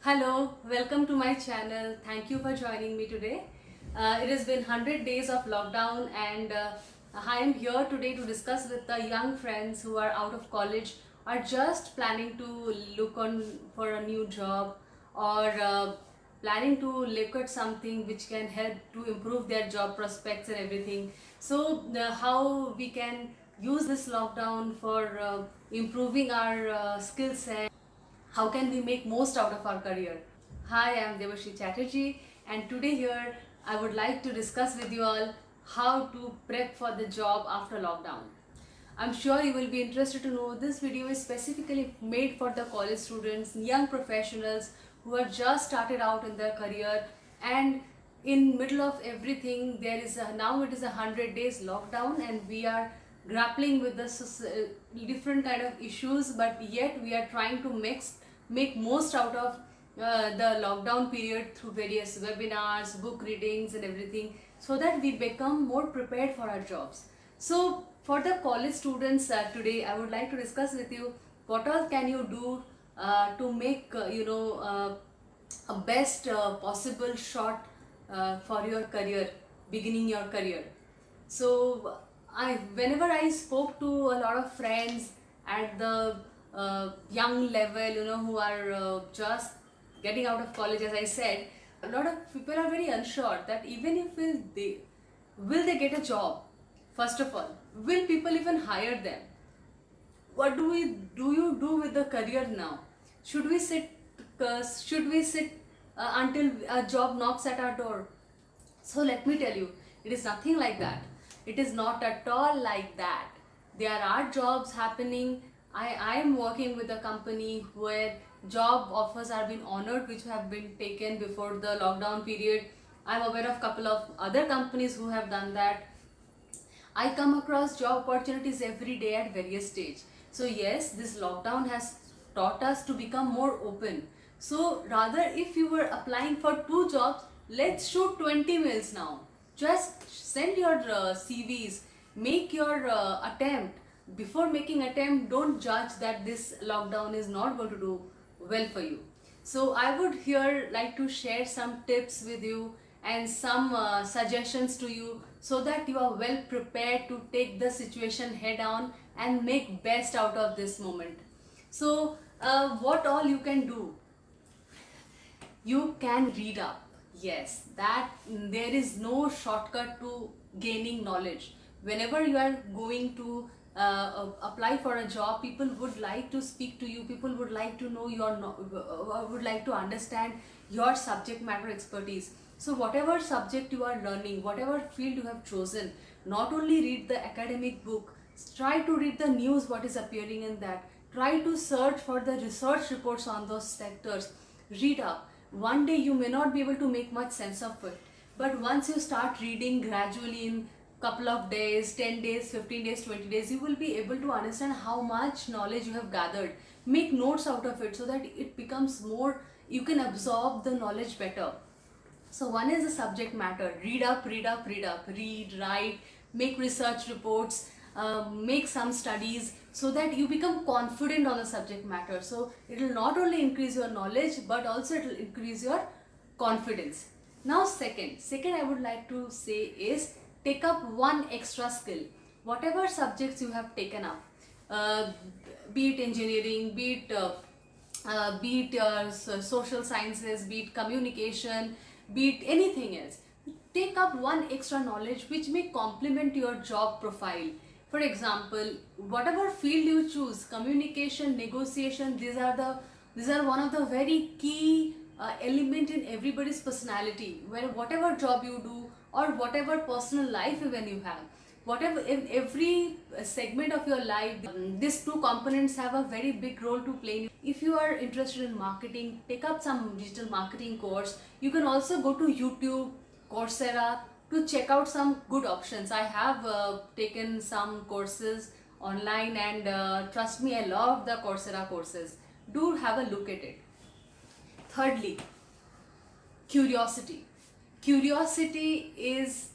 Hello, welcome to my channel. Thank you for joining me today. It has been 100 days of lockdown and I am here today to discuss with the young friends who are out of college or just planning to look on for a new job or planning to look at something which can help to improve their job prospects and everything. So how we can use this lockdown for improving our skill set, how can we make most out of our career. Hi, I am Devashi Chatterjee and today here I would like to discuss with you all how to prep for the job after lockdown. I'm sure you will be interested to know this video is specifically made for the college students, young professionals who have just started out in their career, and in middle of everything there is now it is 100 days lockdown and we are grappling with the different kind of issues, but yet we are trying to make most out of the lockdown period through various webinars, book readings and everything, so that we become more prepared for our jobs. So for the college students, today I would like to discuss with you what all can you do to make a best possible shot for your career, beginning your career. So whenever I spoke to a lot of friends at the young level, who are just getting out of college, as I said, a lot of people are very unsure that even if will they get a job. First of all, will people even hire them? What do you do with the career now? Should we sit until a job knocks at our door? So let me tell you, it is nothing like that. It is not at all like that. There are jobs happening. I am working with a company where job offers are being honored, which have been taken before the lockdown period. I'm aware of couple of other companies who have done that. I come across job opportunities every day at various stage. So yes, this lockdown has taught us to become more open. So rather, if you were applying for 2 jobs, let's shoot 20 mails now. Just send your CVs, make your attempt. Before making attempt, don't judge that this lockdown is not going to do well for you. So I would here like to share some tips with you and some suggestions to you, so that you are well prepared to take the situation head on and make best out of this moment. So what all you can do? You can read up. Yes, that there is no shortcut to gaining knowledge. Whenever you are going to apply for a job, people would like to speak to you, people would like to know would like to understand your subject matter expertise. So whatever subject you are learning, whatever field you have chosen, not only read the academic book, try to read the news, what is appearing in that, try to search for the research reports on those sectors, read up. One day you may not be able to make much sense of it, but once you start reading gradually in couple of days, 10 days, 15 days, 20 days, you will be able to understand how much knowledge you have gathered. Make notes out of it so that it becomes more, you can absorb the knowledge better. So one is the subject matter. Read up, read up, read up, read, write, make research reports, make some studies, so that you become confident on the subject matter. So it will not only increase your knowledge, but also it will increase your confidence. Now second I would like to say is, take up one extra skill. Whatever subjects you have taken up, uh, be it engineering, be it social sciences, be it communication, be it anything else, take up one extra knowledge which may complement your job profile. For example, whatever field you choose, communication, negotiation, these are one of the very key element in everybody's personality, where whatever job you do or whatever personal life even you have, whatever in every segment of your life, these two components have a very big role to play. If you are interested in marketing, take up some digital marketing course. You can also go to YouTube, Coursera, to check out some good options. I have taken some courses online, and trust me, I love the Coursera courses. Do have a look at it. Thirdly, curiosity. Curiosity is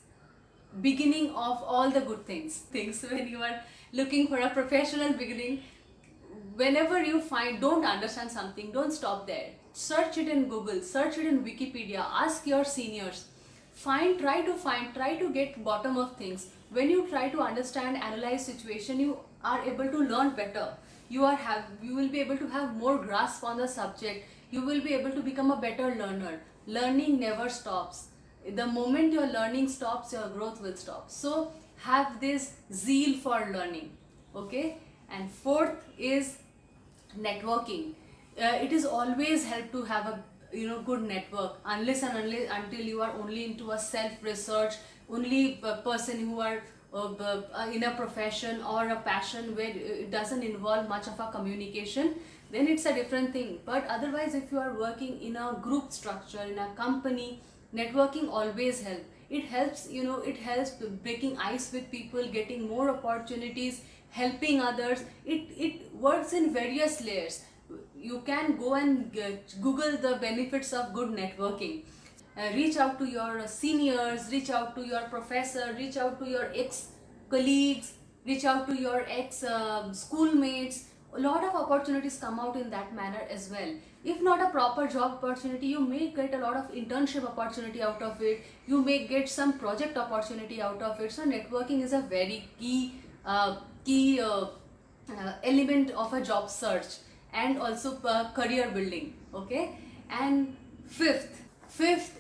beginning of all the good things. When you are looking for a professional beginning, whenever you find don't understand something, don't stop there. search it in Google, search it in Wikipedia, ask your seniors, try to get bottom of things. When you try to understand, analyze situation, you are able to learn better. You will be able to have more grasp on the subject. You will be able to become a better learner. Learning never stops. The moment your learning stops, your growth will stop. So have this zeal for learning. Okay. And fourth is networking. It is always help to have a good network, until you are only into a self research, only person who are in a profession or a passion where it doesn't involve much of a communication, then it's a different thing. But otherwise, if you are working in a group structure, in a company, networking always help. It helps, it helps breaking ice with people, getting more opportunities, helping others. It works in various layers. You can go and Google the benefits of good networking. Reach out to your seniors, reach out to your professor, reach out to your ex colleagues, reach out to your ex schoolmates. A lot of opportunities come out in that manner as well. If not a proper job opportunity, you may get a lot of internship opportunity out of it. You may get some project opportunity out of it. So networking is a very key element of a job search, and also career building. Okay. And fifth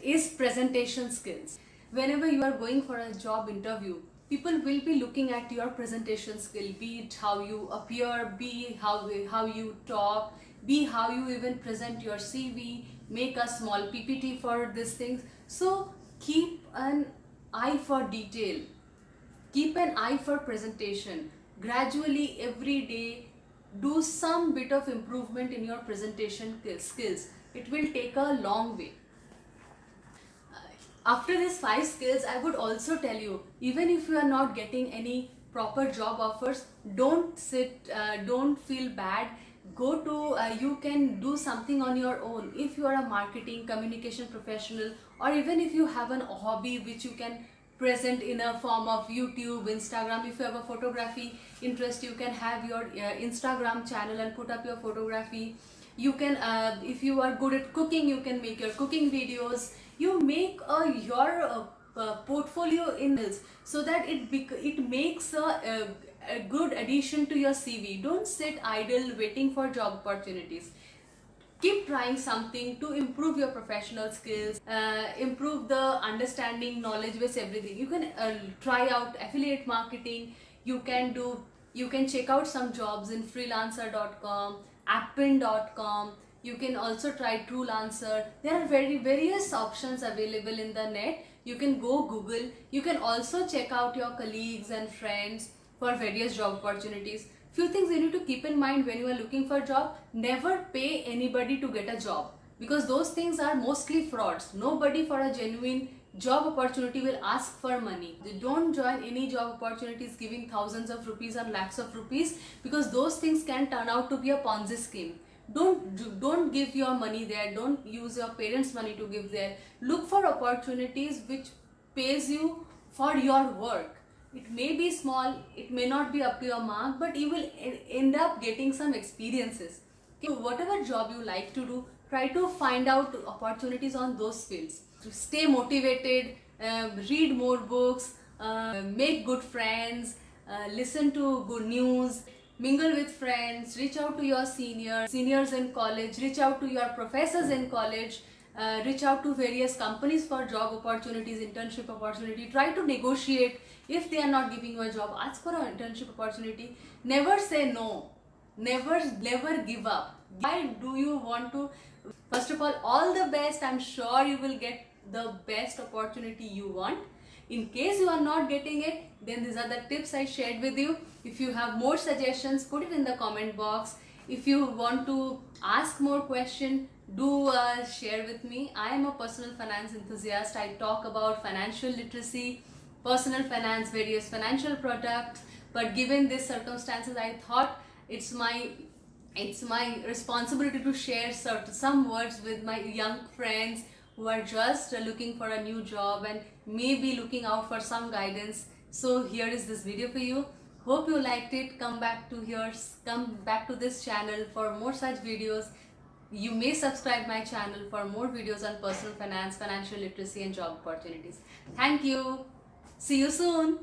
is presentation skills. Whenever you are going for a job interview, people will be looking at your presentation skill, be it how you appear, be how you talk, be how you even present your CV, make a small PPT for these things. So keep an eye for detail, keep an eye for presentation. Gradually, every day, do some bit of improvement in your presentation skills. It will take a long way. After these 5 skills, I would also tell you, even if you are not getting any proper job offers, don't feel bad. You can do something on your own. If you are a marketing communication professional, or even if you have a hobby which you can present in a form of YouTube, Instagram. If you have a photography interest, you can have your Instagram channel and put up your photography. You can, if you are good at cooking, you can make your cooking videos. You make your portfolio in this, so that it makes a good addition to your CV. Don't sit idle waiting for job opportunities. Keep trying something to improve your professional skills, improve the understanding, knowledge base, everything. You can try out affiliate marketing. You can check out some jobs in freelancer.com, appin.com. You can also try Truelancer. There are various options available in the net. You can go Google. You can also check out your colleagues and friends for various job opportunities. Few things you need to keep in mind when you are looking for a job: never pay anybody to get a job, because those things are mostly frauds. Nobody for a genuine job opportunity will ask for money. Don't join any job opportunities giving thousands of rupees or lakhs of rupees, because those things can turn out to be a Ponzi scheme. Don't give your money there. Don't use your parents' money to give there. Look for opportunities which pays you for your work. It may be small, it may not be up to your mark, but you will end up getting some experiences. So whatever job you like to do, try to find out opportunities on those fields. To stay motivated, read more books, make good friends, listen to good news, mingle with friends, reach out to your seniors in college, reach out to your professors in college, reach out to various companies for job opportunities, internship opportunity. Try to negotiate. If they are not giving you a job, ask for an internship opportunity. Never say no. Never give up. Why do you want to? First of all the best. I'm sure you will get the best opportunity you want. In case you are not getting it, then these are the tips I shared with you. If you have more suggestions, put it in the comment box. If you want to ask more questions, do share with me. I am a personal finance enthusiast. I talk about financial literacy, personal finance, various financial products. But given these circumstances, I thought it's my responsibility to share some words with my young friends who are just looking for a new job and maybe looking out for some guidance. So here is this video for you. Hope you liked it. Come back to this channel for more such videos. you may subscribe my channel for more videos on personal finance, financial literacy and job opportunities. Thank you. See you soon.